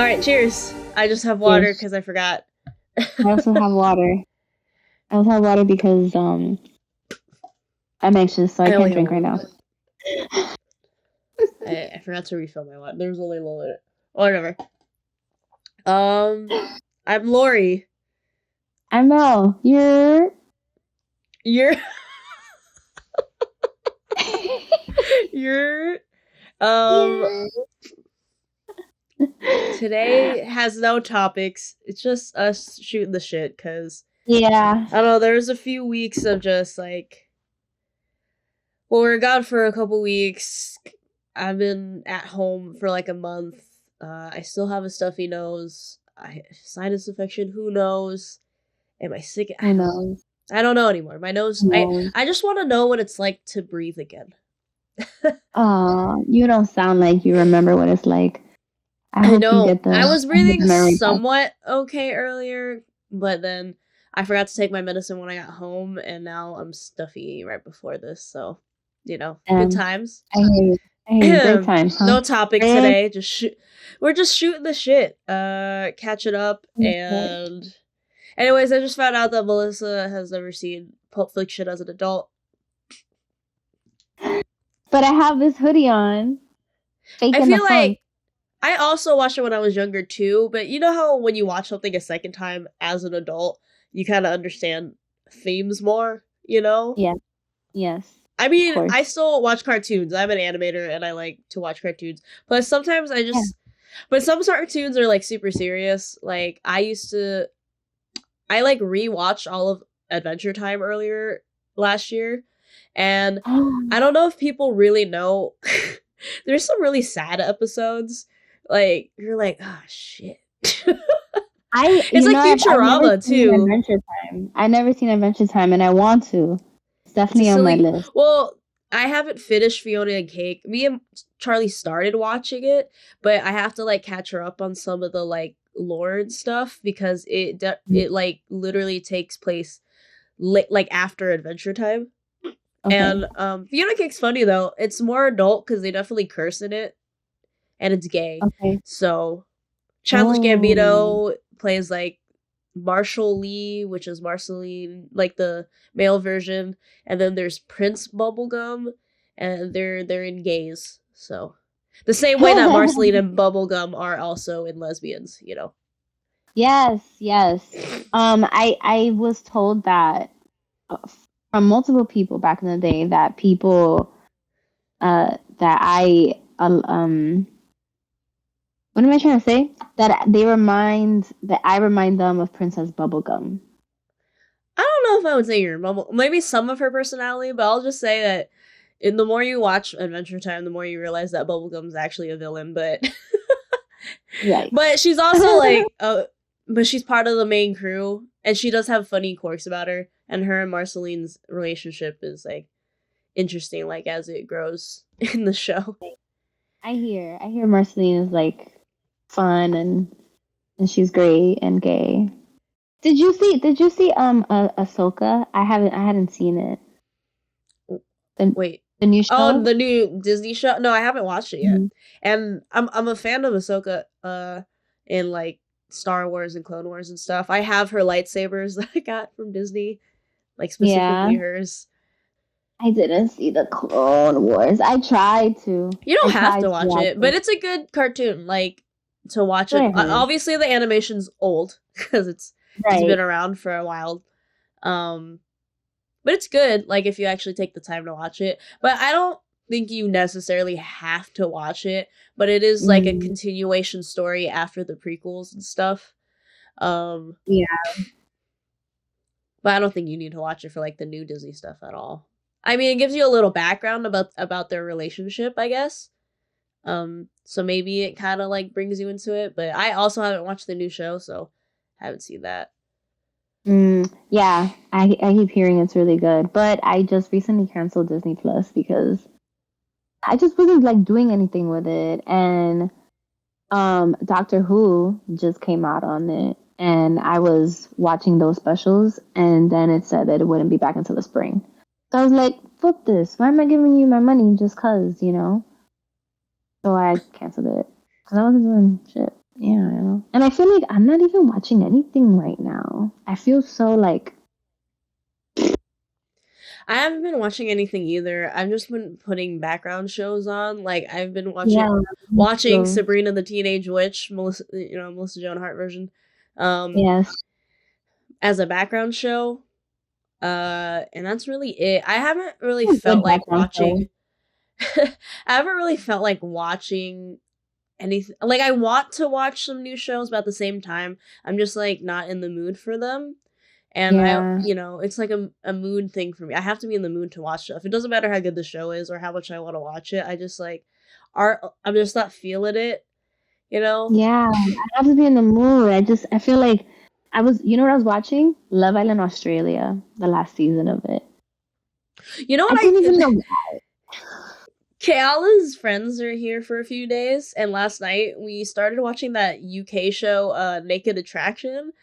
right, cheers. I just have water Cheers. because I forgot. I also have water. I also have water because I'm anxious, so I I only can't have drink right one. now. I forgot to refill my water. There was only a little bit. Whatever. Um, I'm Lorrie. I'm Mel. You're you're um You're. today has no topics. It's just us shooting the shit because Yeah. I don't know. There was a few weeks of just like, well, we are gone for a couple weeks. I've been at home for like a month. I still have a stuffy nose. Sinus infection. Who knows? Am I sick? Who knows? I don't know anymore. My nose. Who I knows? I just want to know what it's like to breathe again. You don't sound like you remember what it's like. I I hope you know. get the I was breathing memory back. somewhat okay earlier, but then I forgot to take my medicine when I got home, and now I'm stuffy right before this. So, good Um, times. I hear you. I hear you. Great times, huh? No topics Great. today. We're just shooting the shit. Catching up, and anyways, I just found out that Melissa has never seen Pulp Fiction as an adult. But I have this hoodie on. Fake I in the feel funk. like I also watched it when I was younger too, but you know how when you watch something a second time as an adult, you kind of understand themes more, you know? Yeah. Yes. I Of mean, I course. still watch cartoons. I'm an animator and I like to watch cartoons. But sometimes Yeah. but some cartoons are like super serious. Like I like rewatched all of Adventure Time earlier last year, and I don't know if people really know. There's some really sad episodes. Like you're like, oh shit. It's like I've never Futurama seen too. Adventure Time. I've never seen Adventure Time, and I want to. It's It's a definitely on my silly. list. Well, I haven't finished Fiona and Cake. Me and Charlie started watching it, but I have to like catch her up on some of the like lore and stuff because it like literally takes place like after Adventure Time. Okay. And Fiona Cake's funny though. It's more adult because they definitely curse in it, and it's gay. Okay. So Childish Oh. Gambino plays like Marshall Lee, which is Marceline, like the male version, and then there's Prince Bubblegum, and they're in gays. So the same way that Marceline and Bubblegum are also in lesbians. Yes, yes. I was told that uh, from multiple people back in the day that people that what am I trying to say? That I remind them of Princess Bubblegum. I don't know if I would say you're Bubble. Maybe some of her personality, but I'll just say that in the more you watch Adventure Time, the more you realize that Bubblegum's actually a villain. But Yikes. but she's also like but she's part of the main crew, and she does have funny quirks about her. And her and Marceline's relationship is like interesting, like as it grows in the show. I hear Marceline is like fun and she's great and gay. Did you see Ahsoka? I hadn't seen it. The Wait. the new Oh, show? the new Disney show? No, I haven't watched it yet. Mhm. And I'm a fan of Ahsoka in like Star Wars and Clone Wars and stuff. I have her lightsabers that I got from Disney, like Yeah. specifically hers. I didn't see the Clone Wars. I tried to. You I don't have tried to to watch watch it, but it. it's a good cartoon like to watch What it. I heard. Obviously the animation's old because it's been Right. around for a while. Um but it's good like if you actually take the time to watch it. But I don't think you necessarily have to watch it, but it is like a Mm, continuation story after the prequels and stuff. Um yeah. but I don't think you need to watch it for like the new Disney stuff at all. I mean, it gives you a little background about their relationship, I guess. So maybe it kind of like brings you into it, but I also haven't watched the new show, so I haven't seen that. Yeah. I keep hearing it's really good, but I just recently canceled Disney Plus because I just wasn't like doing anything with it, and Doctor Who just came out on it, and I was watching those specials, and then it said that it wouldn't be back until the spring. So I was like, "Fuck this! Why am I giving you my money just cause?" So I canceled it because I wasn't doing shit. Yeah. And I feel like I'm not even watching anything right now. I feel so like I haven't been watching anything either. I've just been putting background shows on. Like I've been yeah. watching So, Sabrina the Teenage Witch, Melissa Joan Hart version, um, yes. as a background show. And that's really it. I haven't really A felt good like background show. watching. I haven't really felt like watching anything. Like I want to watch some new shows, but at the same time, I'm just like not in the mood for them. And Yeah. it's like a mood thing for me. I have to be in the mood to watch stuff. It doesn't matter how good the show is or how much I want to watch it. I just like I'm just not feeling it, you know? Yeah. I have to be in the mood. I feel like you know what I was watching? Love Island Australia, the last season of it. You know I what don't even know. Kayala's friends are here for a few days, and last night we started watching that UK show, Naked Attraction,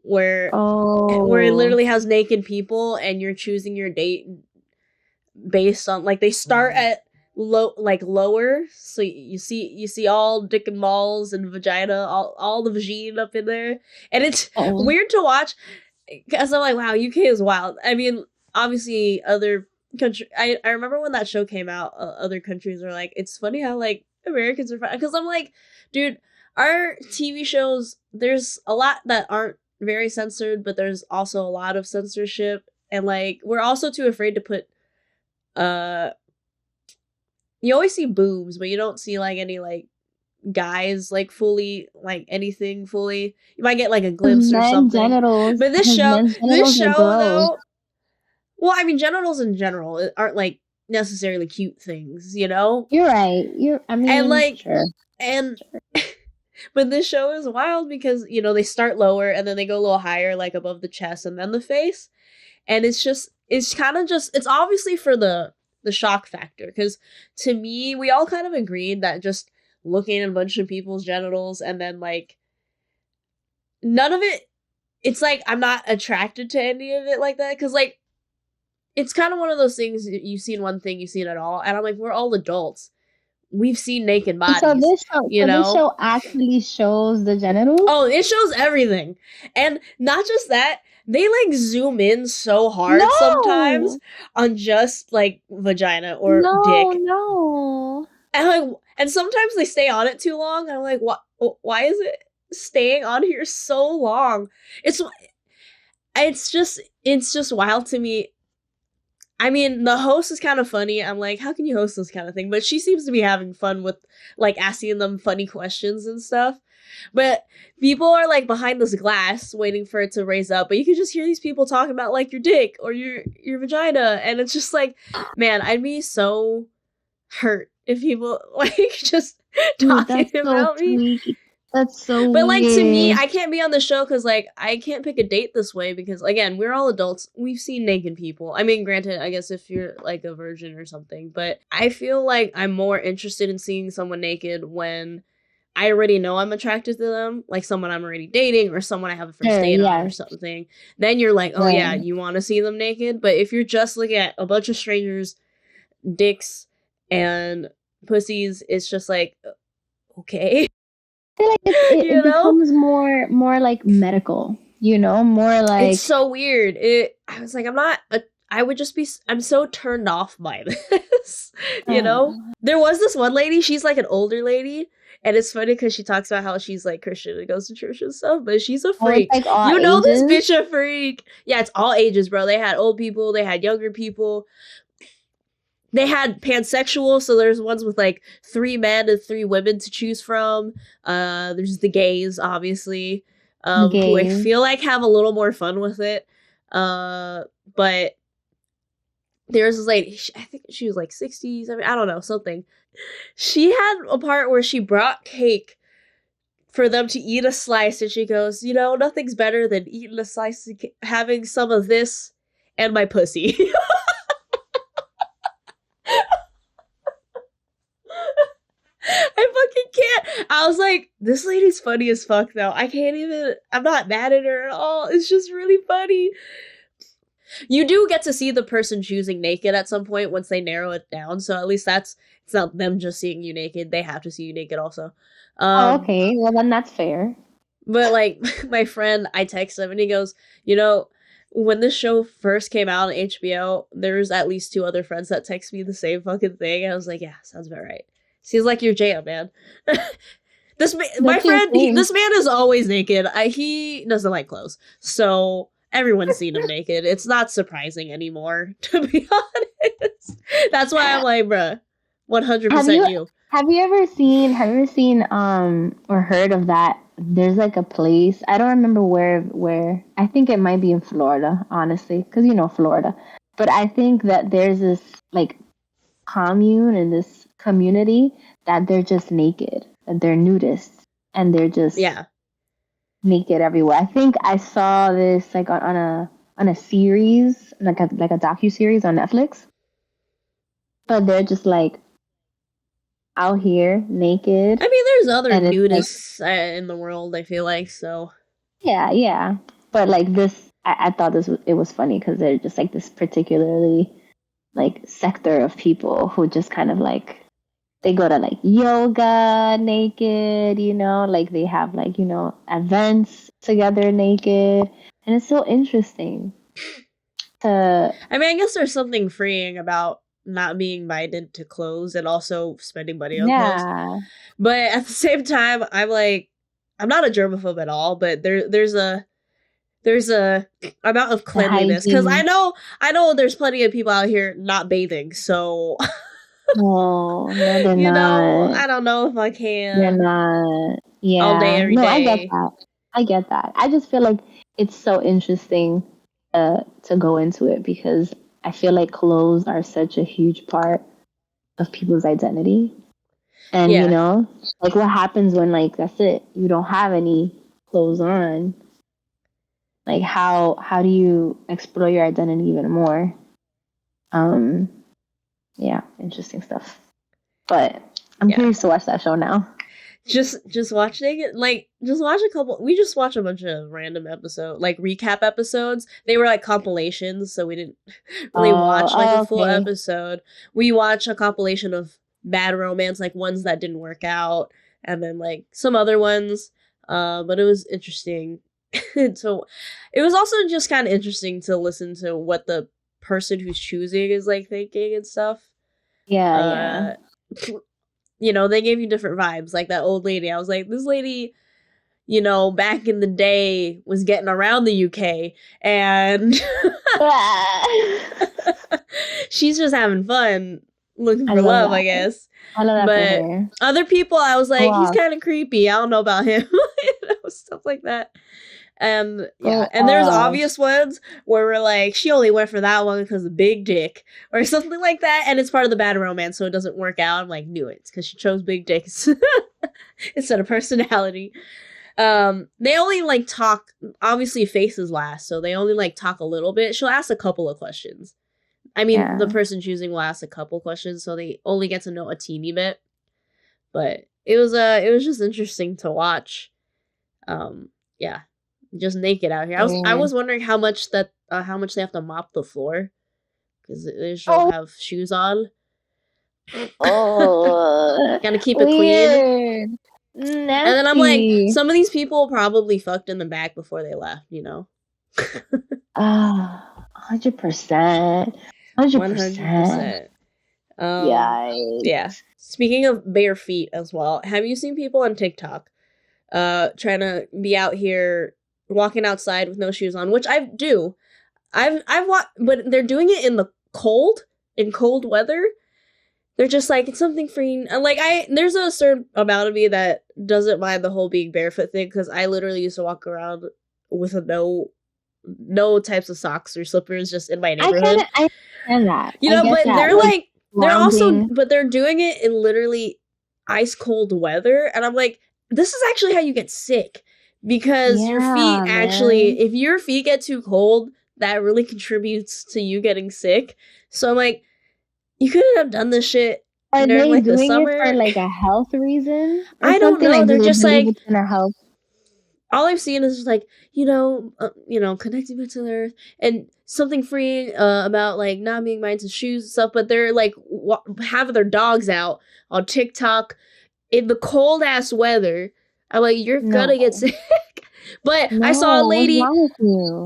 where it Oh. literally has naked people and you're choosing your date based on like they start at lower, so you see all dick and balls and vagina, all the vagine up in there, and it's Oh. weird to watch because I'm like, wow, UK is wild. I mean, obviously other country. I remember when that show came out, other countries are like, it's funny how like Americans are fine, because I'm like, dude, our TV shows, there's a lot that aren't very censored, but there's also a lot of censorship, and like we're also too afraid to put uh you always see boobs, but you don't see like any like guys like fully like anything fully. You might get like a glimpse or Men something. genitals, But because men's this genitals are show gross. though, well, I mean genitals in general aren't like necessarily cute things, you know? You're right. I And mean, like sure. and but this show is wild because, they start lower and then they go a little higher like above the chest and then the face. And it's kind of just it's obviously for the shock factor, because to me we all kind of agreed that just looking at a bunch of people's genitals and then like none of it, it's like I'm not attracted to any of it like that, because like it's kind of one of those things, you've seen one thing, you've seen it all, and I'm like, we're all adults, we've seen naked So bodies, this show actually shows the genitals? Oh, it shows everything. And not just that, they like zoom in so hard sometimes No. on just like vagina or No, dick. no. And sometimes they stay on it too long. And I'm like, what, why is it staying on here so long? It's it's just wild to me. I mean, the host is kind of funny. I'm like, how can you host this kind of thing? But she seems to be having fun with like asking them funny questions and stuff. But people are like behind this glass waiting for it to raise up. But you can just hear these people talking about like your dick or your vagina, and it's just like, man, I'd be so hurt if people like just Dude, talking that's so about me. freaky. That's so But like to me, weird. I can't be on the show because like I can't pick a date this way, because again, we're all adults. We've seen naked people. I mean, granted, I guess if you're like a virgin or something, but I feel like I'm more interested in seeing someone naked when I already know I'm attracted to them, like someone I'm already dating or someone I have a first Sure, date on or yes. something. Then you're like, oh yeah, Right. you want to see them naked. But if you're just looking at a bunch of strangers, dicks, and pussies, it's just like, okay. I feel like you it know? becomes more like medical, more It's like so weird. I was like, I would just be, I'm so turned off by this, you know? uh, There was this one lady, she's like an older lady, and it's funny because she talks about how she's like Christian and goes to church and stuff, but she's a oh, it's freak. like all You know this ages. bitch a freak. Yeah, it's all ages, bro. They had old people, they had younger people. They had pansexual, so there's ones with like 3 men and 3 women to choose from. There's the gays, obviously, The who I gays. feel like have a little more fun with it. But there's this lady, I think she was like 60s, I don't know, something. She had a part where she brought cake for them to eat a slice, and she goes, nothing's better than eating a slice of having some of this and my pussy. I fucking can't. I was like, this lady's funny as fuck, though. I'm not mad at her at all. It's just really funny. You do get to see the person choosing naked at some point once they narrow it down. So at least it's not them just seeing you naked. They have to see you naked also. Oh, okay. Well, then that's fair. But like my friend, I text him and he goes, when this show first came out on HBO, there's at least 2 other friends that text me the same fucking thing. And I was like, yeah, sounds about right. Seems like your jam, man. This man is always naked. He doesn't like clothes, so everyone's seen him naked. It's not surprising anymore, to be honest. That's why I'm like, bruh, 100% you. Have you ever seen or heard of that? There's like a place, I don't remember where. I think it might be in Florida, honestly, because Florida. But I think that there's this like commune in this community that they're just naked and they're nudists and they're just naked everywhere. I think I saw this like on a series, like a docu-series on Netflix. But they're just like out here naked. I mean, there's other nudists in the world, I feel like, so. Yeah. But like this, I thought it was funny because they're just like this particularly like sector of people who just kind of like, they go to like yoga naked, like they have like, events together naked. And it's so interesting. I mean, I guess there's something freeing about not being minded to clothes and also spending money on clothes. But at the same time, I'm like, I'm not a germaphobe at all, but there's a amount of cleanliness because I know there's plenty of people out here not bathing, so oh, no, they're not. I don't know if I can. They're not. Yeah. All day, every day. I get that. I just feel like it's so interesting to go into it because I feel like clothes are such a huge part of people's identity. And, like what happens when like, that's it. You don't have any clothes on. Like how do you explore your identity even more? Yeah, interesting stuff. But I'm curious to watch that show now. Just watching it, like, just watch a couple. We just watched a bunch of random episodes, like recap episodes. They were like compilations, so we didn't really watch like a full episode. We watched a compilation of bad romance, like ones that didn't work out, and then like some other ones. But it was interesting. So it was also just kind of interesting to listen to what the person who's choosing is like thinking and stuff. Yeah. They gave you different vibes. Like that old lady, I was like, this lady, back in the day was getting around the UK and she's just having fun looking for love, I guess. I love that. But other people, I was like, he's kind of creepy. I don't know about him. Stuff like that. And there's obvious ones where we're like, she only went for that one because of big dick or something like that, and it's part of the bad romance, so it doesn't work out. I'm like, knew it, because she chose big dicks instead of personality. They only like talk, obviously faces last, so they only like talk a little bit. She'll ask a couple of questions. I mean, the person choosing will ask a couple questions, so they only get to know a teeny bit. But it was just interesting to watch. Just naked out here. I was wondering how much they have to mop the floor because they don't have shoes on. Gotta keep it clean. Nasty. And then I'm like, some of these people probably fucked in the back before they left. 100%. 100%. Yeah. Speaking of bare feet as well, have you seen people on TikTok trying to be out here walking outside with no shoes on, which I do. I've walked, but they're doing it in cold weather. They're just like, it's something freeing. And like, there's a certain amount of me that doesn't mind the whole being barefoot thing, because I literally used to walk around with no types of socks or slippers just in my neighborhood. I understand that. But they're like, they're also, but they're doing it in literally ice cold weather. And I'm like, this is actually how you get sick. Because your feet actually, if your feet get too cold, that really contributes to you getting sick. So I'm like, you couldn't have done this shit during like the summer. It for like a health reason? I don't know. They're just like, health. All I've seen is like, connecting with the earth and something freeing about like not being minded to shoes and stuff, but they're like having their dogs out on TikTok in the cold ass weather. I'm like, you're No. gonna get sick. But I saw a No, what's lady wrong with you?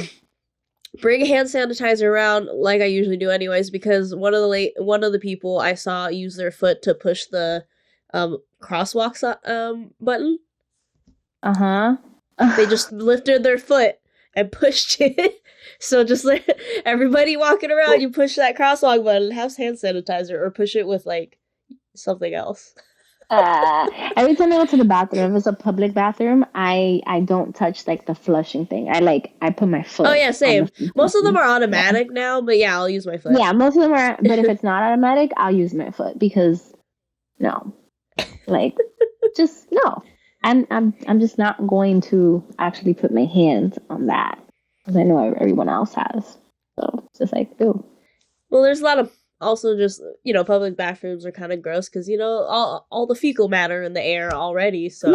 bring hand sanitizer around like I usually do anyways, because one of the people I saw use their foot to push the crosswalk button. Uh-huh. They just lifted their foot and pushed it. So just like everybody walking around, you push that crosswalk button, have hand sanitizer, or push it with like something else. Every time I go to the bathroom, if it's a public bathroom, I don't touch like the flushing thing. I put my Oh foot yeah, on the same. Most of them button. are Yeah. automatic now, but yeah, I'll use my foot. Yeah, most of them are, but if it's not automatic, I'll use my foot because no. Like just no. I'm just not going to actually put my hands on that because I know everyone else has. So it's just like, ooh. Well, there's a lot of also just public bathrooms are kind of gross because all the fecal matter in the air already. So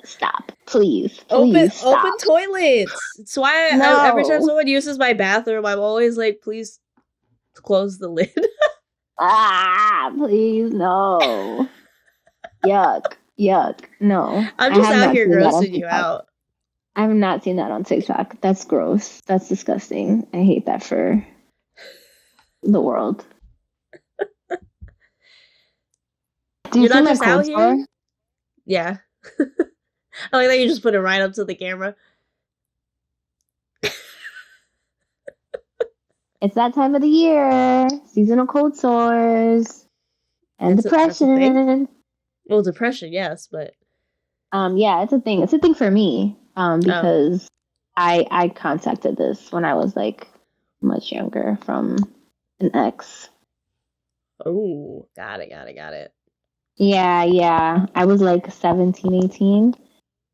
Stop, please, open please stop. toilets. It's why every time No. someone uses my bathroom, I'm always like, please close the lid. Please, no. Yuck, yuck. No, I'm I just have out not here seen that on grossing you TikTok. out. I have not seen that on TikTok. That's gross. That's disgusting. I hate that for the world. Do you You're see not my just out cold sore? here. Yeah, I like that you just put it right up to the camera. It's that time of the year. Seasonal cold sores and That's a thing. depression. Well, depression, yes, but Yeah, it's a thing. It's a thing for me. oh, Because I contacted this when I was like much younger from an ex. oh, got it. Yeah, yeah. I was like 17, 18.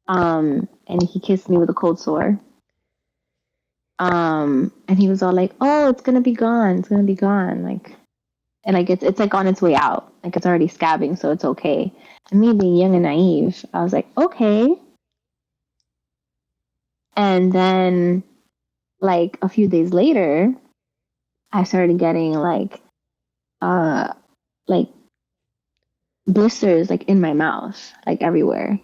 And he kissed me with a cold sore. And he was all like, "Oh, it's gonna be gone. It's gonna be gone." Like, and like it's like on its way out. Like it's already scabbing, so it's okay. And me being young and naive, I was like, "Okay." And then, like a few days later, I started getting uh, like blisters like in my mouth, like everywhere.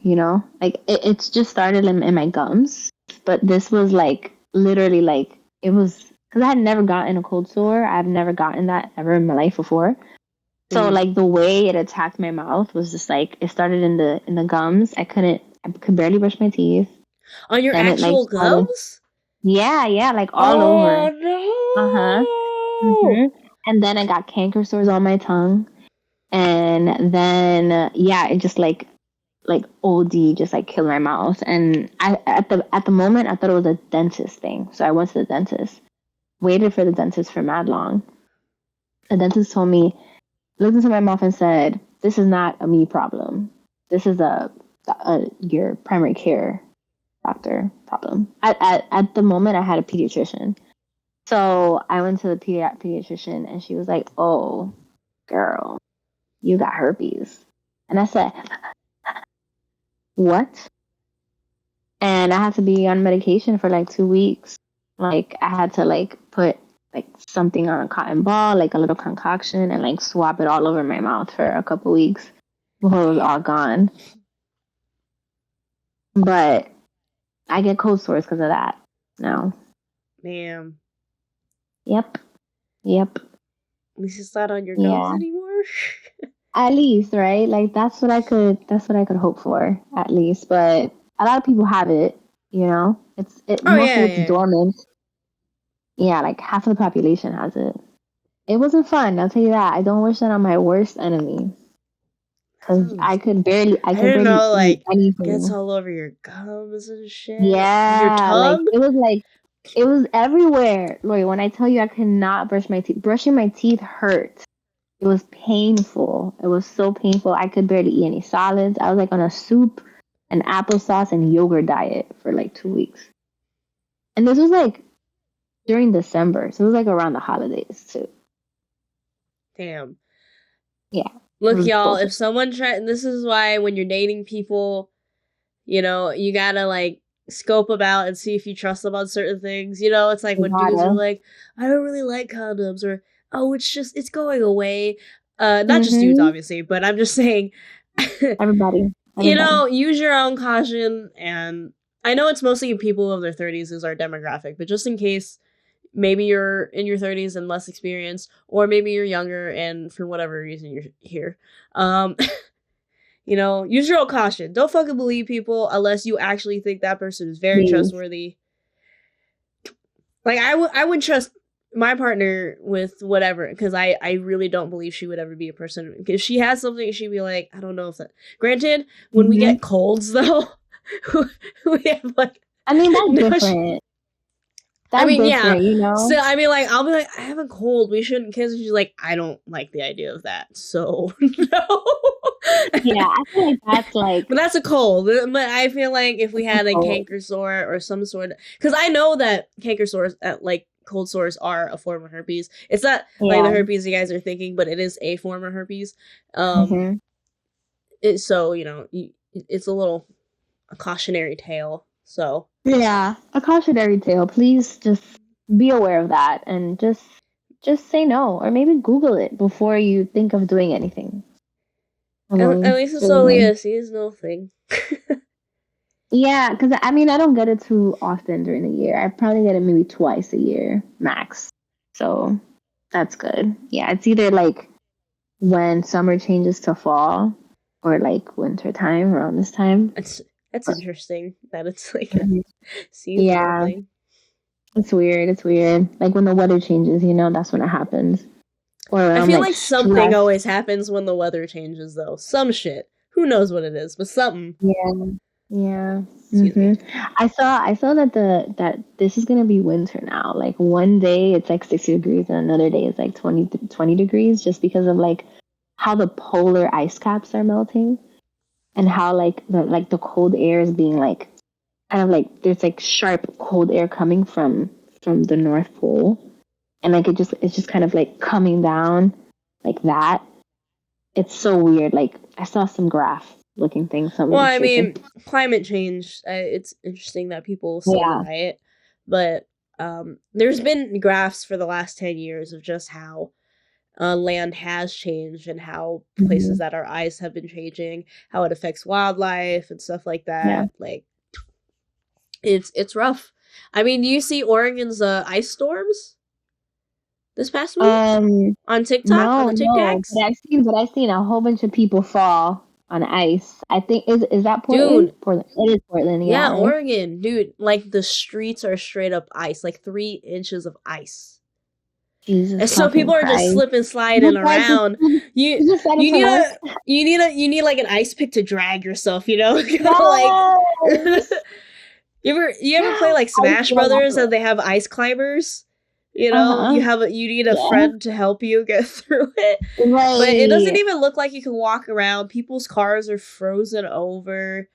Like it's just started in my gums, but this was like literally like it was because I had never gotten a cold sore. I've never gotten that ever in my life before. So Mm. like the way it attacked my mouth was just like it started in the gums. I could barely brush my teeth. On your Then it like actual started, gums? yeah, like all over. Oh Uh-huh. no! And then I got canker sores on my tongue. And then yeah, it just like OD just like killed my mouth. And I at the moment I thought it was a dentist thing. So I went to the dentist. Waited for the dentist for mad long. The dentist told me, looked into my mouth and said, "This is not a me problem. This is your primary care doctor problem." At the moment I had a pediatrician. So I went to the pediatrician and she was like, "Oh, girl, you got herpes." And I said, "What?" And I had to be on medication for like 2 weeks. Like I had to like put like something on a cotton ball, like a little concoction, and like swap it all over my mouth for a couple weeks before it was all gone. But I get cold sores because of that. No. Damn. Yep. Yep. At least it's not on your gums Yeah. anymore. At least, right? Like that's what I could hope for, at least. But a lot of people have it, Oh mostly yeah, it's yeah. dormant. Yeah, like half of the population has it. It wasn't fun, I'll tell you that. I don't wish that on my worst enemy. Because Sounds. I I could didn't barely know eat like gets anything. all over your gums and shit. Your Yeah, tongue. it was everywhere. Lori, when I tell you I could not brush my teeth, brushing my teeth hurt. It was painful. It was so painful. I could barely eat any solids. I was like on a soup and applesauce and yogurt diet for like 2 weeks. And this was like during December. So it was like around the holidays too. Damn. Yeah. It Look, was y'all. both. If someone try, this is why when you're dating people, you gotta like scope them out and see if you trust them on certain things. You know, it's like when dudes are like, I don't really like condoms, or oh, it's going away. Not just dudes, obviously, but I'm just saying, everybody. You know, use your own caution. And I know it's mostly people of their 30s is our demographic, but just in case, maybe you're in your 30s and less experienced, or maybe you're younger and for whatever reason you're here. You know, use your own caution. Don't fucking believe people unless you actually think that person is very trustworthy. Like, I would trust my partner with whatever, because I really don't believe she would ever be a person. If she has something, she'd be like, I don't know if that. Granted, when we get colds, though, we have like. I mean, that's different. I mean, yeah. You know? So, I mean, like, I'll be like, I have a cold. We shouldn't kiss. And she's like, I don't like the idea of that. So, no. Yeah, I feel like that's like. But that's a cold. But I feel like if we had a canker sore or some sort of. Because I know that canker sores, like, cold sores are a form of herpes. It's not like the herpes you guys are thinking, but it is a form of herpes. So, you know, it's a cautionary tale. So. Yeah, a cautionary tale. Please just be aware of that and just say no, or maybe Google it before you think of doing anything. At least it's only a seasonal thing. Yeah, because I mean, I don't get it too often during the year. I probably get it maybe twice a year max. So that's good. Yeah, it's either like when summer changes to fall or like winter time around this time. That's interesting that it's like a seasonal thing. It's weird. It's weird. Like when the weather changes, you know, that's when it happens. Or I feel like something always happens when the weather changes, though. Some shit. Who knows what it is, but something. Yeah. I saw that this is gonna be winter now. Like one day it's like 60 degrees and another day it's like 20 degrees, just because of like how the polar ice caps are melting. And how like the cold air is being like kind of like there's like sharp cold air coming from the North Pole, and like it's just kind of like coming down like that. It's so weird. Like I saw some graph looking thing. Well, I mean, climate change. It's interesting that people still deny it, but there's been graphs for the last 10 years of just how. Land has changed and how places that are ice have been changing, how it affects wildlife and stuff like that. Yeah. Like, it's rough. I mean, do you see Oregon's ice storms this past week on TikTok? On the TikToks? No, but I've seen a whole bunch of people fall on ice. I think is that Portland? Dude, Portland. It is Portland. Yeah, right? Oregon, dude. Like the streets are straight up ice, like 3 inches of ice. Jesus, and so people are just slipping, sliding around. You need like an ice pick to drag yourself, you know? Like you ever play like Smash Brothers and they have ice climbers? You know, you need a friend to help you get through it. Right. But it doesn't even look like you can walk around. People's cars are frozen over,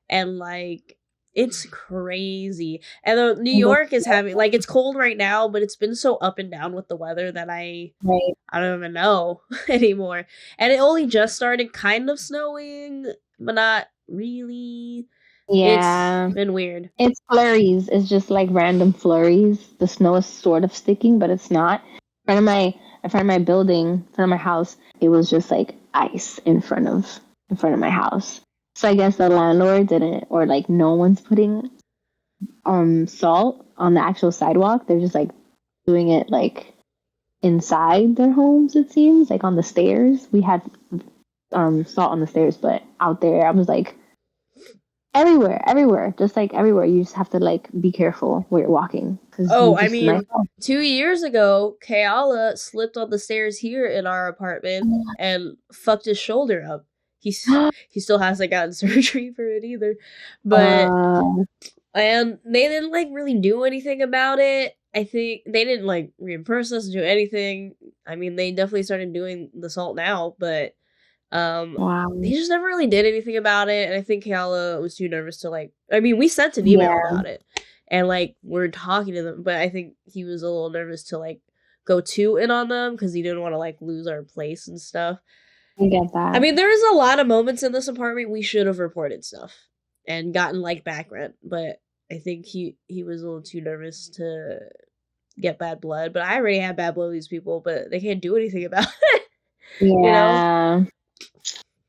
and like it's crazy. And New York is having like it's cold right now, but it's been so up and down with the weather that I don't even know anymore. And it only just started kind of snowing, but not really. Yeah, it's been weird. It's flurries. It's just like random flurries. The snow is sort of sticking, but it's not. In front of my building, in front of my house, it was just like ice in front of my house. So I guess the landlord didn't, or like no one's putting salt on the actual sidewalk. They're just like doing it like inside their homes. It seems like on the stairs. We had salt on the stairs, but out there, I was like. Everywhere, just like everywhere. You just have to like be careful where you're walking. Oh, I mean, 2 years ago, Kayala slipped on the stairs here in our apartment and fucked his shoulder up. He still hasn't gotten surgery for it either, but and they didn't like really do anything about it. I think they didn't like reimburse us, do anything. I mean, they definitely started doing the salt now, but. They just never really did anything about it, and I think Kayala was too nervous to like. I mean, we sent an email about it, and like we're talking to them, but I think he was a little nervous to like go too in on them because he didn't want to like lose our place and stuff. I get that. I mean, there's a lot of moments in this apartment we should have reported stuff and gotten like back rent, but I think he was a little too nervous to get bad blood, but I already have bad blood with these people, but they can't do anything about it. You know? Yeah.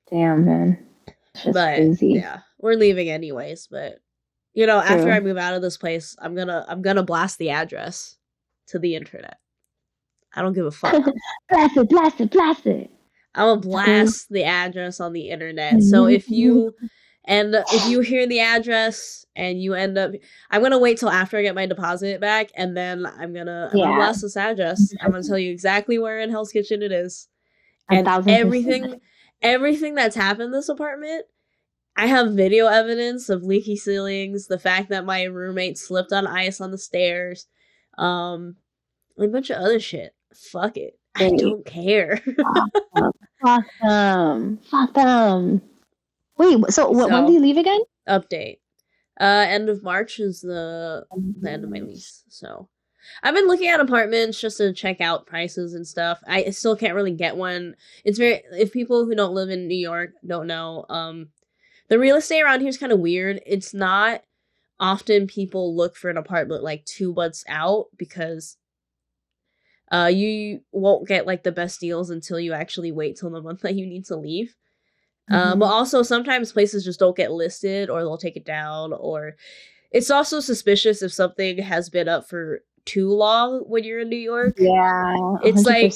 Damn, man. It's just But crazy. yeah, we're leaving anyways, but you know, after True. I move out of this place, I'm gonna blast the address to the internet. I don't give a fuck. Blast it, blast it, blast it. I'm gonna blast the address on the internet. So if you hear the address and you end up, I'm gonna wait till after I get my deposit back, and then I'm gonna blast this address. I'm gonna tell you exactly where in Hell's Kitchen it is, and 1,000%. everything that's happened in this apartment. I have video evidence of leaky ceilings, the fact that my roommate slipped on ice on the stairs, a bunch of other shit. Fuck it. I don't care. Fuck them. Fuck them. Wait, so when do you leave again? Update. End of March is the end of my lease. So I've been looking at apartments just to check out prices and stuff. I still can't really get one. It's very, if people who don't live in New York don't know, the real estate around here is kind of weird. It's not often people look for an apartment like 2 months out because you won't get like the best deals until you actually wait till the month that you need to leave. But also sometimes places just don't get listed, or they'll take it down, or it's also suspicious if something has been up for too long when you're in New York. Yeah, 100%. It's like,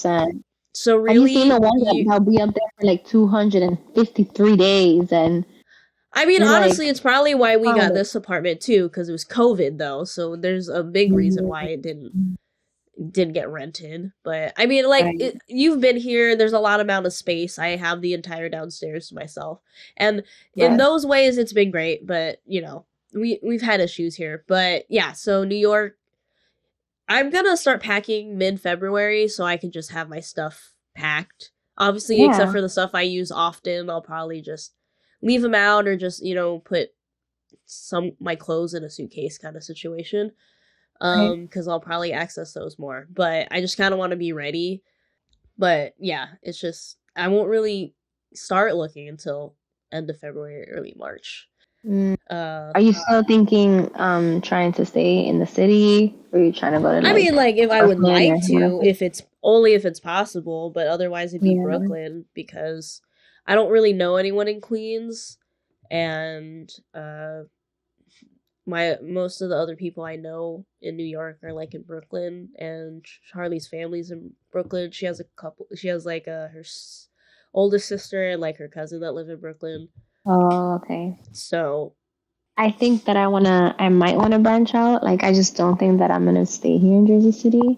so really, have you seen the ones that'll be up there for like 253 days? And I mean, honestly, it's probably why we got this apartment too, because it was COVID though. So there's a big reason why it didn't get rented. But I mean, like, you've been here, there's a lot amount of space. I have the entire downstairs to myself, and in those ways it's been great. But you know, we've had issues here. But yeah, so New York, I'm gonna start packing mid-February so I can just have my stuff packed, obviously, except for the stuff I use often. I'll probably just leave them out, or just, you know, put my clothes in a suitcase kind of situation. Because I'll probably access those more. But I just kind of want to be ready. But yeah, it's just, I won't really start looking until end of February, early March. Are you still thinking trying to stay in the city, or are you trying to go to like, I mean, like, if I would like to, if it's possible, but otherwise it'd be Brooklyn, because I don't really know anyone in Queens, and most of the other people I know in New York are like in Brooklyn, and Charlie's family's in Brooklyn. She has like her oldest sister and like her cousin that live in Brooklyn. Oh, okay. So I think that I might want to branch out. Like, I just don't think that I'm gonna stay here in Jersey City.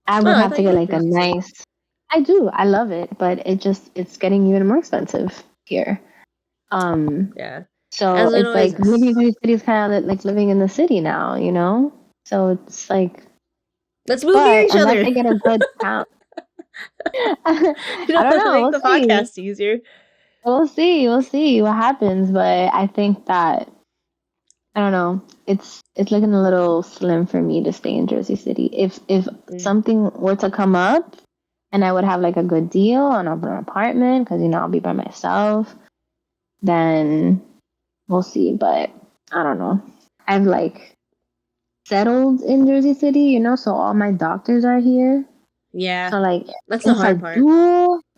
I would have to get like a nice. I do. I love it, but it's getting even more expensive here. Yeah. So it's like living in the city is kind of like living in the city now, you know? So it's like, let's move near each other. I get a good count. I don't know. Make the podcast easier. We'll see what happens, but I think that, I don't know, it's looking a little slim for me to stay in Jersey City. If something were to come up and I would have like a good deal on an apartment, because, you know, I'll be by myself, then we'll see. But I don't know. I've like settled in Jersey City, you know, so all my doctors are here. Yeah. So like, that's the hard part.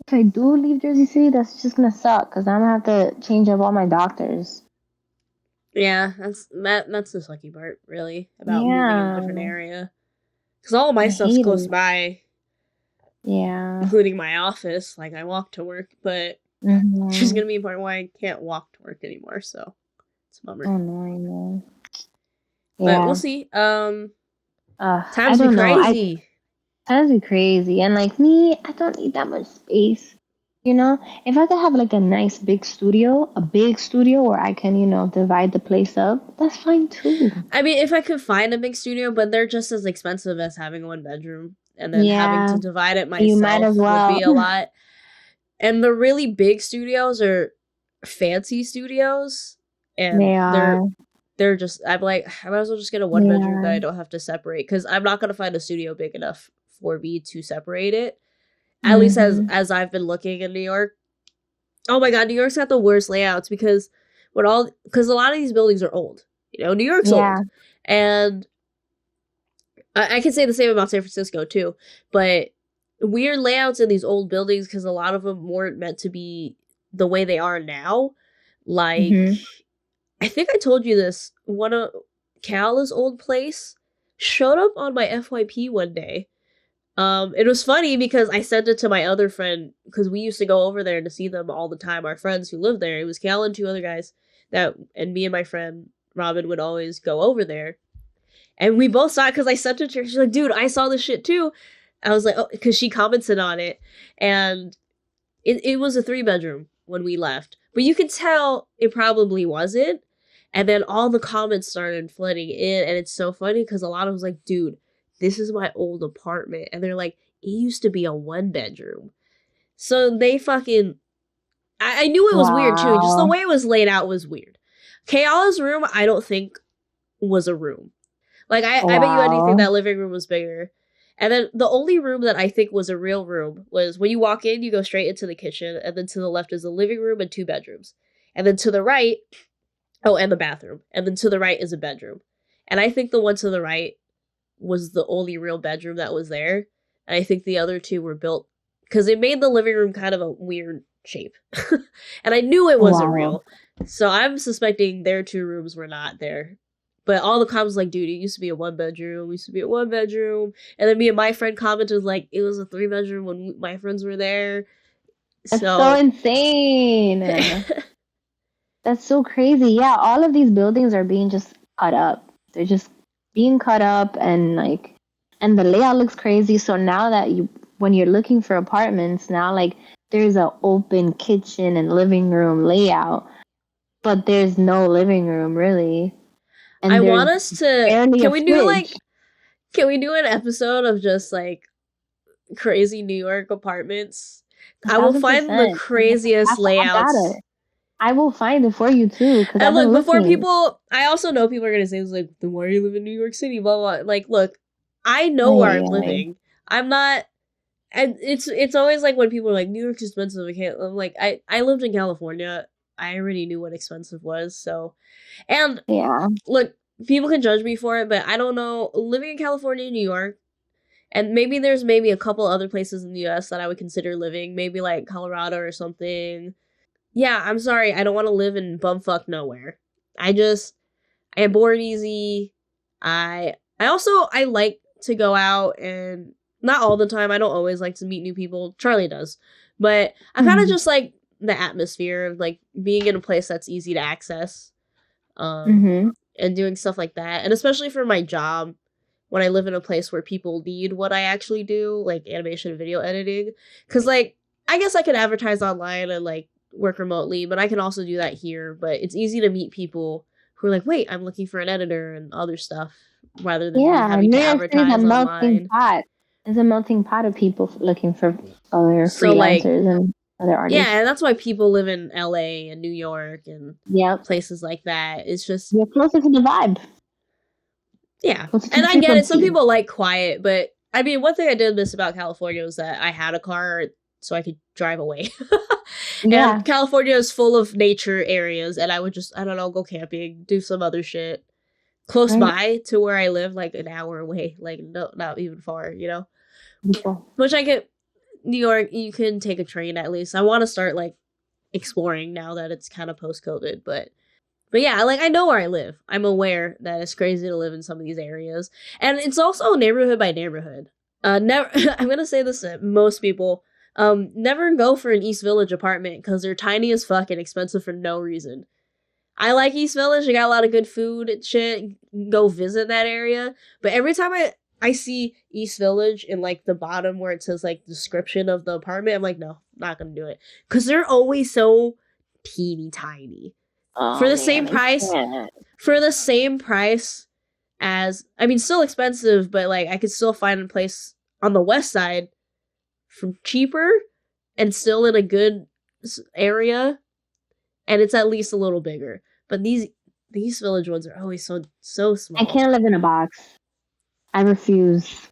If I do leave Jersey City, that's just gonna suck, because I'm gonna have to change up all my doctors. Yeah, that's the sucky part, really, about moving in a different area. Because all of my stuff's close by. Yeah. Including my office. Like, I walk to work, but there's gonna be a part why I can't walk to work anymore, so it's a bummer. Oh no, I know. Yeah. But we'll see. Times be crazy. Times be crazy. And like me, I don't need that much space. You know? If I could have like a nice big studio where I can, you know, divide the place up, that's fine too. I mean, if I could find a big studio, but they're just as expensive as having a 1-bedroom. And then having to divide it myself would be a lot. And the really big studios are fancy studios. And they're just, I'm like, I might as well just get a 1-bedroom that I don't have to separate. Because I'm not going to find a studio big enough for me to separate it. At least as I've been looking in New York. Oh my god, New York's got the worst layouts because a lot of these buildings are old. New York's Yeah. old. And I can say the same about San Francisco too, but weird layouts in these old buildings because a lot of them weren't meant to be the way they are now. Like, Mm-hmm. I think I told you this. One of Cal's old place showed up on my FYP one day. It was funny because I sent it to my other friend because we used to go over there to see them all the time. Our friends who lived there. It was Cal and two other guys and me and my friend Robin would always go over there. And we both saw it because I sent it to her. She's like, dude, I saw this shit too. I was like, oh, because she commented on it. And it was a 3-bedroom when we left. But you could tell it probably wasn't. And then all the comments started flooding in. And it's so funny because a lot of them was like, dude, this is my old apartment. And they're like, it used to be a 1-bedroom. So they fucking... I knew it was weird too. Just the way it was laid out was weird. Kayala's room, I don't think was a room. Like, I bet you anything that living room was bigger. And then the only room that I think was a real room was when you walk in, you go straight into the kitchen, and then to the left is the living room and 2 bedrooms. And then to the right, and the bathroom. And then to the right is a bedroom. And I think the one to the right was the only real bedroom that was there. And I think the other 2 were built because it made the living room kind of a weird shape. And I knew it wasn't real. So I'm suspecting their 2 rooms were not there. But all the comments like, dude, it used to be a 1-bedroom. It used to be a 1-bedroom. And then me and my friend commented like, it was a 3-bedroom when my friends were there. That's so insane. That's so crazy. Yeah, all of these buildings are being just cut up. They're just being cut up and the layout looks crazy. So now that when you're looking for apartments, now like there's an open kitchen and living room layout, but there's no living room really. And I want us to can we do an episode of just like crazy New York apartments? 1,000%. I will find the craziest layouts. I will find it for you too. And look, before people, I also know people are gonna say, like, then why are you living in New York City? Blah blah. Like, look, I know where I'm living. I'm not, and it's always like when people are like, New York's expensive. I'm like, I lived in California. I already knew what expensive was. So, and look, people can judge me for it, but I don't know. Living in California, New York, and maybe there's a couple other places in the U.S. that I would consider living. Maybe like Colorado or something. Yeah, I'm sorry. I don't want to live in bumfuck nowhere. I am bored easy. I like to go out, and not all the time. I don't always like to meet new people. Charlie does. But I kind of just like the atmosphere of like being in a place that's easy to access. And doing stuff like that. And especially for my job, when I live in a place where people need what I actually do, like animation and video editing. Because, like, I guess I could advertise online and, like, work remotely, but I can also do that here. But it's easy to meet people who are like, wait, I'm looking for an editor and other stuff, rather than having to advertise online. There's a melting pot of people looking for other freelancers and other artists. Yeah, and that's why people live in LA and New York and places like that. It's just... You're closer to the vibe. Yeah, and I get it. Some people like quiet, but I mean, one thing I did miss about California was that I had a car so I could drive away. And California is full of nature areas, and I would just, I don't know, go camping, do some other shit close by to where I live, like an hour away, like no, not even far, you know? Which I get, New York, you can take a train at least. I want to start like exploring now that it's kind of post-COVID, but yeah, like I know where I live. I'm aware that it's crazy to live in some of these areas, and it's also neighborhood by neighborhood. Never, I'm gonna say this to most people. Never go for an East Village apartment because they're tiny as fuck and expensive for no reason. I like East Village. They got a lot of good food and shit. Go visit that area. But every time I see East Village in like the bottom where it says like description of the apartment, I'm like, no, not gonna do it. Because they're always so teeny tiny. For the same price as, I mean, still expensive, but like I could still find a place on the west side from cheaper and still in a good area, and it's at least a little bigger. But these village ones are always so small. I can't live in a box. I refuse.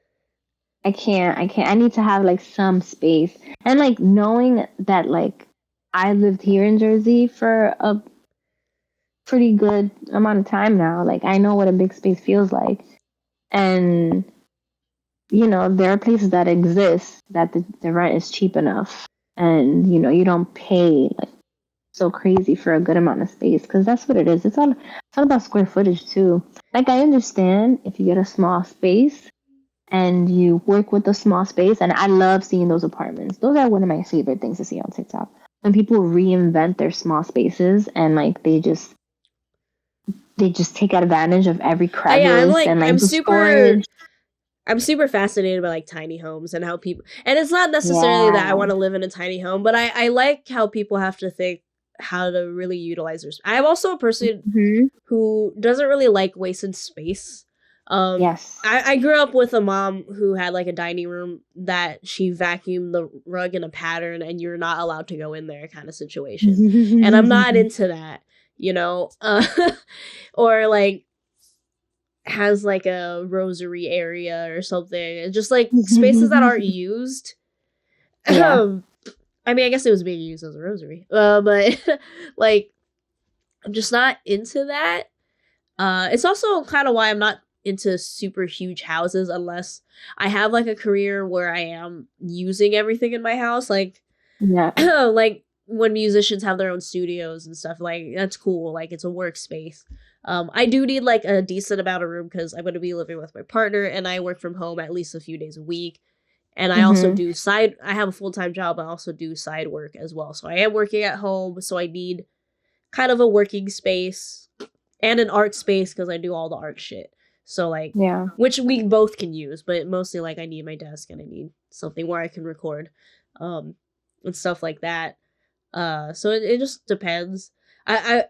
I can't. I need to have like some space. And like knowing that like I lived here in Jersey for pretty good amount of time now. Like, I know what a big space feels like. And, there are places that exist that the rent is cheap enough. And, you don't pay like so crazy for a good amount of space, because that's what it is. It's all about square footage too. Like, I understand if you get a small space and you work with a small space, and I love seeing those apartments. Those are one of my favorite things to see on TikTok. When people reinvent their small spaces and like they just take advantage of every crevice and like the storage. I'm super fascinated by like tiny homes and how people, and it's not necessarily that I Yeah. want to live in a tiny home, but I like how people have to think how to really utilize their space. I'm also a person Mm-hmm. who doesn't really like wasting space. Yes. I grew up with a mom who had like a dining room that she vacuumed the rug in a pattern and you're not allowed to go in there kind of situation. And I'm not into that, or like has like a rosary area or something. It's just like spaces that aren't used. Yeah. I mean, I guess it was being used as a rosary. But like I'm just not into that. It's also kind of why I'm not into super huge houses unless I have like a career where I am using everything in my house. Like, Yeah. like when musicians have their own studios and stuff, like that's cool. Like it's a workspace. I do need like a decent amount of room because I'm going to be living with my partner and I work from home at least a few days a week. And I also Mm-hmm. I have a full-time job. I also do side work as well. So I am working at home. So I need kind of a working space and an art space because I do all the art shit. So like, Yeah. which we both can use, but mostly like I need my desk and I need something where I can record, and stuff like that. So it just depends. I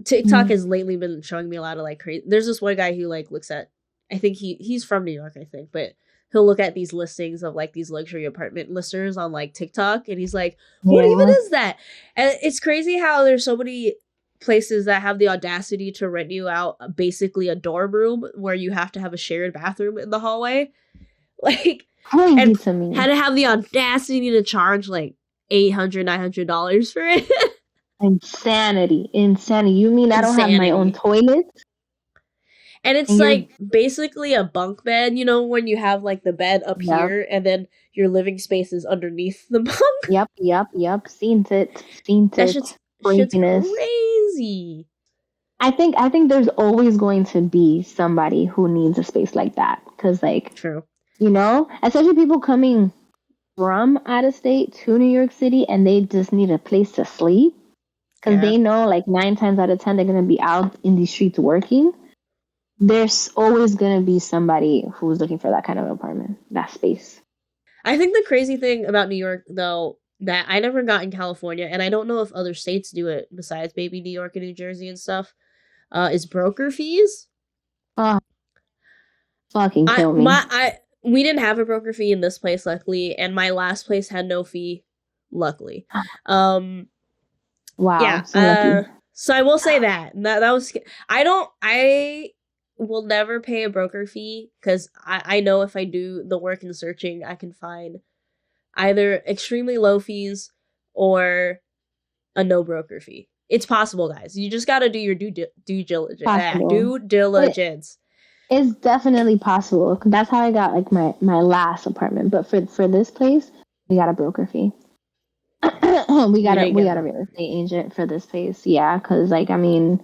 TikTok Mm-hmm. has lately been showing me a lot of like crazy. There's this one guy who like looks at. I think he's from New York, I think, but he'll look at these listings of like these luxury apartment listers on like TikTok, and he's like, "What even Yeah. is that?" And it's crazy how there's so many places that have the audacity to rent you out basically a dorm room where you have to have a shared bathroom in the hallway, like, Crazy and to had me. to have the audacity to charge like $800, $900 for it. Insanity. Insanity. You mean I don't have my own Insanity. toilet? And And it's you're like basically a bunk bed, when you have like the bed up Yep. here and then your living space is underneath the bunk. Yep. Seen it. Seen That it. shit's Craziness. crazy. I think there's always going to be somebody who needs a space like that. Cause like, True. especially people coming from out of state to New York City and they just need a place to sleep. Cause Yeah. they know like 9 times out of 10 they're gonna be out in the streets working. There's always gonna be somebody who's looking for that kind of apartment, that space. I think the crazy thing about New York, though, that I never got in California, and I don't know if other states do it besides maybe New York and New Jersey and stuff, is broker fees. Oh, fucking I kill my me. I we didn't have a broker fee in this place, luckily, and my last place had no fee, luckily. Um, Wow, yeah. so lucky. So I will say that was I will never pay a broker fee because I know if I do the work in searching, I can find either extremely low fees or a no broker fee. It's possible, guys. You just got to do your due diligence. Possible. Due It, diligence. it's definitely possible. That's how I got like my last apartment. But for this place, we got a broker fee. we You got a didn't we get a got a broker real fee. estate agent for this place. Yeah, because like I mean,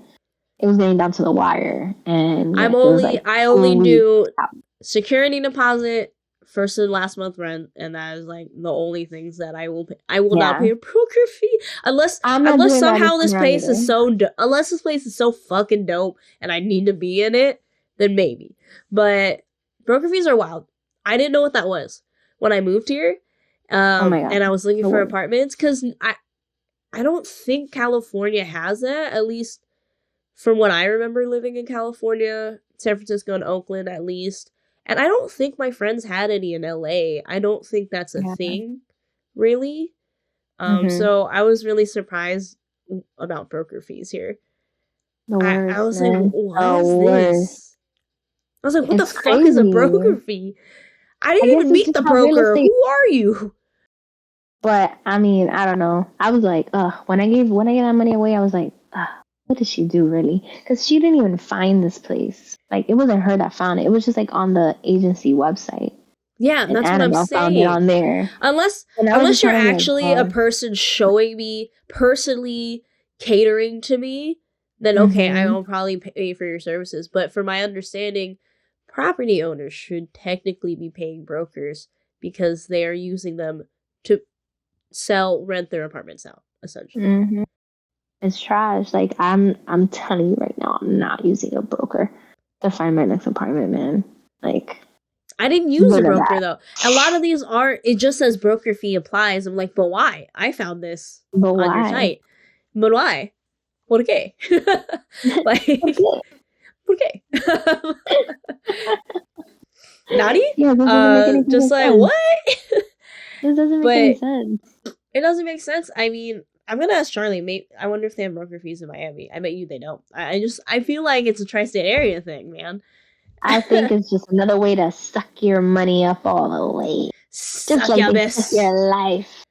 it was getting down to the wire, and yeah, it was like I only 3 weeks do out. security deposit, first and last month rent, and that is like the only things that I will pay. I will not pay Yeah, a broker fee unless I'm not doing that this somehow time this around place is either. so unless this place is so fucking dope and I need to be in it, then maybe. But broker fees are wild. I didn't know what that was when I moved here, Oh my god, and I was looking the for worst. apartments because I don't think California has that, at least from what I remember living in California, San Francisco, and Oakland at least. And I don't think my friends had any in LA. I don't think that's a Yeah. thing, really. Mhm. So I was really surprised about broker fees here. The I worst, was like, man. what The is worst. this? I was like, what the It's fuck is a broker crazy. fee? I I didn't guess even it's meet just the how real broker. estate. Who are you? But I mean, I don't know. I was like, ugh. When I gave that money away, I was like, ugh. what did she do really? Because she didn't even find this place. Like, it wasn't her that found it. It was just like on the agency website. Yeah, And that's what I'm Annabelle found it saying. on there. Unless And I was unless just you're kind of like, actually a person showing me personally catering to me, then okay, I will probably pay for your services. But for my understanding, property owners should technically be paying brokers because they are using them to rent their apartments out, essentially. It's trash. Like, I'm telling you right now, I'm not using a broker to find my next apartment, man. Like, I didn't use a broker though. A lot of these aren't. It just says broker fee applies. I'm like, but why? I found this on your site. But why? ¿Por qué? Like, ¿por qué? Naughty? Yeah, it doesn't make any just like sense. what? This doesn't make any sense. It doesn't make sense. I mean, I'm gonna ask Charlie. I wonder if they have broker fees in Miami. I bet you they don't. I feel like it's a tri-state area thing, man. I think it's just another way to suck your money up all the way. Just like they suck your life.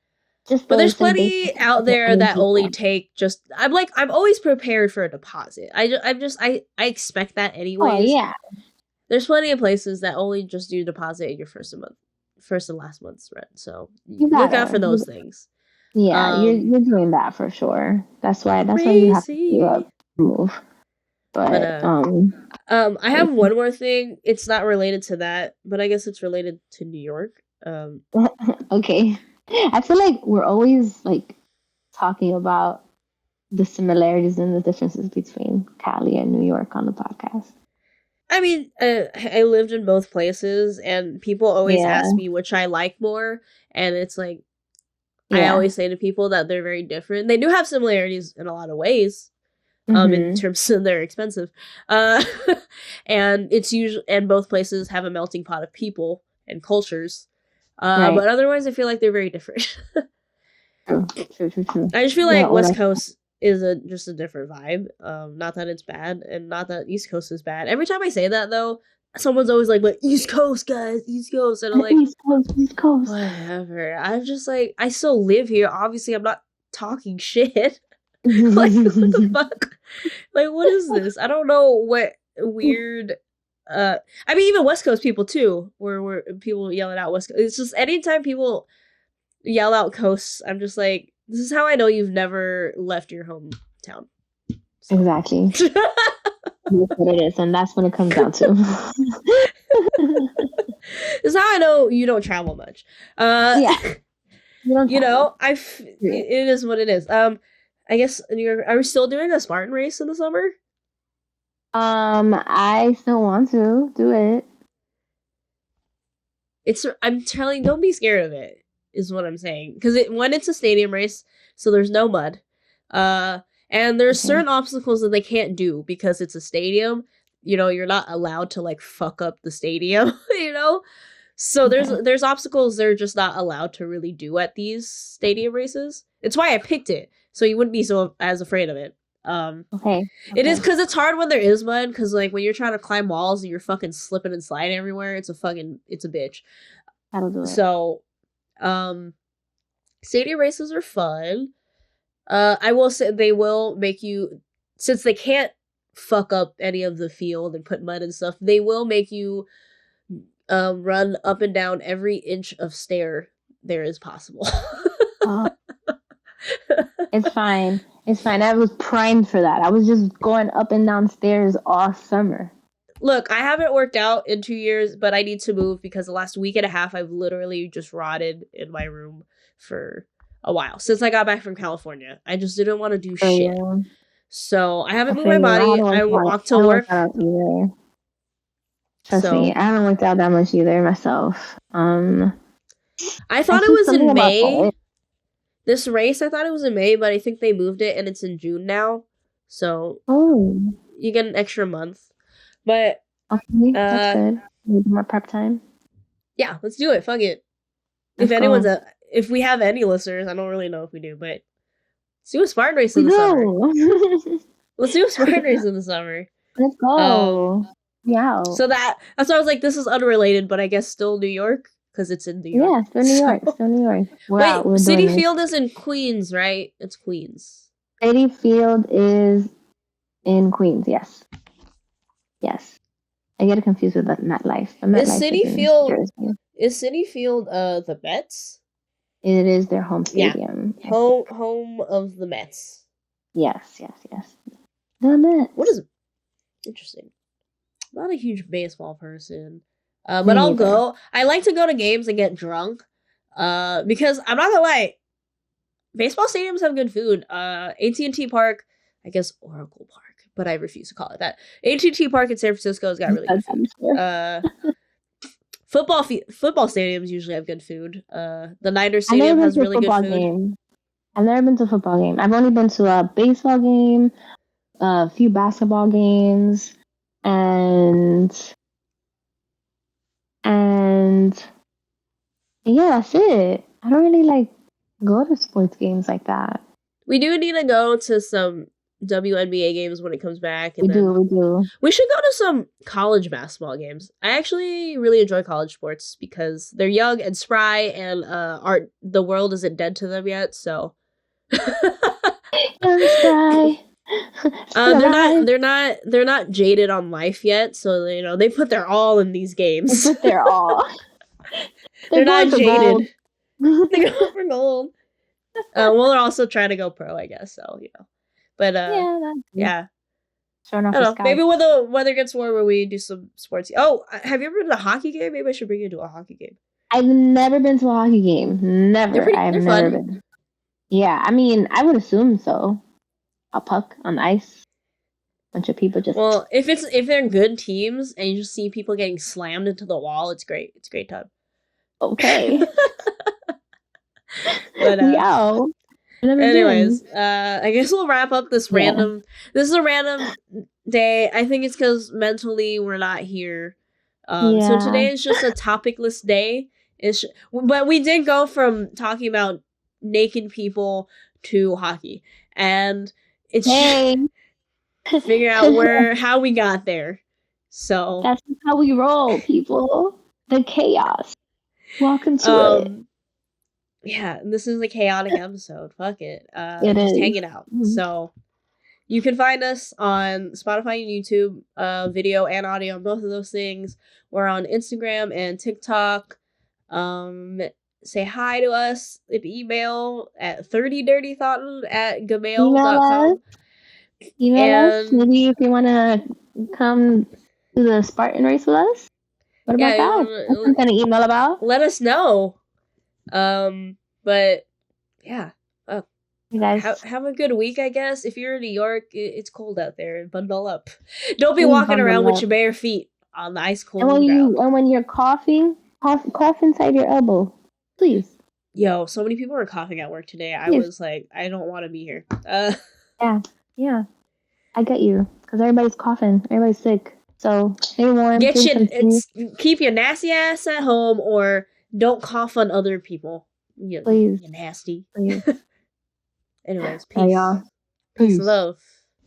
But there's plenty out there that only take just. I'm always prepared for a deposit. I expect that anyways. Oh yeah. There's plenty of places that only just do deposit in your first and last month's rent. So look out for those things. Yeah, you're doing that for sure. That's why you have to move. But I have one more thing. It's not related to that, but I guess it's related to New York. Okay. I feel like we're always like talking about the similarities and the differences between Cali and New York on the podcast. I mean, I lived in both places, and people always ask me which I like more, and it's like, I always say to people that they're very different. They do have similarities in a lot of ways, in terms of they're expensive, and it's usually, and both places have a melting pot of people and cultures, but otherwise, I feel like they're very different. True. I just feel like West Coast is just a different vibe. Not that it's bad, and not that East Coast is bad. Every time I say that, though, someone's always like, "But East Coast, guys, East Coast," and I'm like, East Coast. Whatever. I'm just like, I still live here. Obviously, I'm not talking shit. Like, what the fuck? Like, what is this? I don't know what weird. I mean, even West Coast people too, where people yelling out West Coast. It's just anytime people yell out coasts, I'm just like, this is how I know you've never left your hometown. So. Exactly. That's what it is, and that's what it comes down to. This is how I know you don't travel much. Yeah. It is what it is. I guess are we still doing a Spartan race in the summer? I still want to do it. I'm telling, don't be scared of it, is what I'm saying. Because when it's a stadium race, so there's no mud. And there's certain obstacles that they can't do because it's a stadium. You know, you're not allowed to like fuck up the stadium, you know? So there's obstacles they're just not allowed to really do at these stadium races. It's why I picked it, so you wouldn't be as afraid of it. It is because it's hard when there is mud, because like when you're trying to climb walls and you're fucking slipping and sliding everywhere, it's a bitch. That'll do it. So, stadium races are fun. I will say they will make you, since they can't fuck up any of the field and put mud and stuff, they will make you run up and down every inch of stair there is possible. It's fine. I was primed for that. I was just going up and down stairs all summer. Look, I haven't worked out in 2 years, but I need to move because the last week and a half I've literally just rotted in my room for a while. Since I got back from California, I just didn't want to do shit. So I haven't moved my body. I walked to work. Trust me, I haven't worked out that much either myself. I thought it was in May. This race, I thought it was in May, but I think they moved it and it's in June now. So you get an extra month. But okay, that's good. Need more prep time. Yeah, let's do it. Fuck it. If we have any listeners, I don't really know if we do, but let's do a Spartan race in the summer. Let's do a Spartan race in the summer. Let's go. Yeah. So that's why I was like, this is unrelated, but I guess still New York because it's in New York. Yeah, still New York. Wait, City Field is in Queens, right? It's Queens. City Field is In Queens, yes. Yes. I get it confused with MetLife. But MetLife Is City in Field Jersey. is City Field the Mets? It is their home stadium. Yeah. Home of the Mets. Yes. The Mets. What is interesting? Not a huge baseball person. But Me I'll neither. go. I like to go to games and get drunk. Because I'm not gonna lie, baseball stadiums have good food. AT&T Park, I guess Oracle Park, but I refuse to call it that. AT&T Park in San Francisco has got really good food. Football stadiums usually have good food. The Niners Stadium has really good food. Game. I've never been to a football game. I've only been to a baseball game, a few basketball games, and yeah, that's it. I don't really go to sports games like that. We do need to go to some WNBA games when it comes back. And we do. We should go to some college basketball games. I actually really enjoy college sports because they're young and spry, and the world isn't dead to them yet. So Young spry. They're not jaded on life yet. So they put their all in these games. They put their all. They're not jaded. They go for gold. Well, they're also trying to go pro, I guess. So but yeah. Showing off I don't know. Maybe when the weather gets warmer, we do some sports. Oh, have you ever been to a hockey game? Maybe I should bring you to a hockey game. I've never been to a hockey game. Never. I've never been. Yeah, I mean, I would assume so. A puck on ice. Bunch of people just. Well, if they're good teams and you just see people getting slammed into the wall, it's great. It's a great time. Okay. But anyways, I guess we'll wrap up this random. This is a random day. I think it's because mentally we're not here. So today is just a topicless day. But we did go from talking about naked people to hockey, and it's figure out how we got there. So that's how we roll, people. The chaos. Welcome to it. Yeah, this is a chaotic episode. Fuck it. It just is. hanging out. Mm-hmm. So you can find us on Spotify and YouTube, video and audio on both of those things. We're on Instagram and TikTok. Say hi to us. Email at 30dirtythoughtin@gmail.com. Email us. Maybe if you want to come to the Spartan Race with us. What about that? That's something to email about. Let us know. But yeah. You guys have a good week, I guess. If you're in New York, it's cold out there. Bundle up. Don't be walking around with your bare feet on the ice cold ground. And when you're coughing, cough inside your elbow, please. Yo, so many people were coughing at work today. I was like, I don't want to be here. Yeah. I get you, because everybody's coughing. Everybody's sick. So stay warm. Keep your nasty ass at home, or don't cough on other people. Please. You're nasty. Please. Anyways, peace. Y'all. Peace, love.